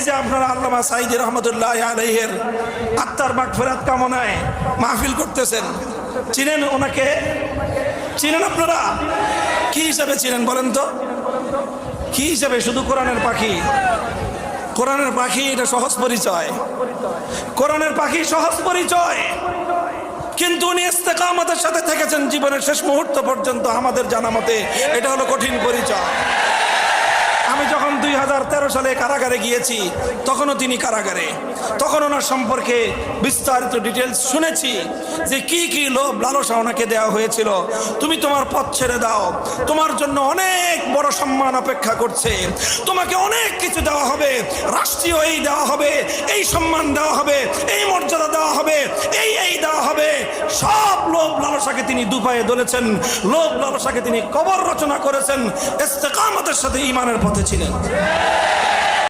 যে আপনারা আল্লামা সাঈদী রহমতুল্লাহ আলাইহির আত্মার মাগফিরাত কামনায় মাহফিল করতেছেন, চিনেন ওনাকে? চিনেন আপনারা? কি হিসাবে চিনেন বলেন তো? কি হিসাবে? শুধু কোরআনের পাখি? কোরআনের পাখি এটা সহজ পরিচয়, কোরআনের পাখি সহজ পরিচয়, কিন্তু উনি ইস্তেকামতের সাথে থেকেছেন জীবনের শেষ মুহূর্ত পর্যন্ত। আমাদের জানা মতে এটা হলো কঠিন পরিচয়। আমি যখন 2013 সালে কারাগারে গিয়েছি, তখনও তিনি কারাগারে, তখন ওনার সম্পর্কে বিস্তারিত ডিটেলস শুনেছি যে কি কি লোভ লালসা ওনাকে দেওয়া হয়েছিল। তুমি তোমার পথ ছেড়ে দাও, তোমার জন্য অনেক বড় সম্মান অপেক্ষা করছে, তোমাকে অনেক কিছু দেওয়া হবে, রাষ্ট্রীয় এই দেওয়া হবে, এই সম্মান দেওয়া হবে, এই মর্যাদা দেওয়া হবে, এই দেওয়া হবে। সব লোভ লালসাকে তিনি দুপায়ে ধরেছেন, লোভ লালসাকে তিনি কবর রচনা করেছেন, ইস্তেকামতের সাথে ঈমানের পথে ছিলেন।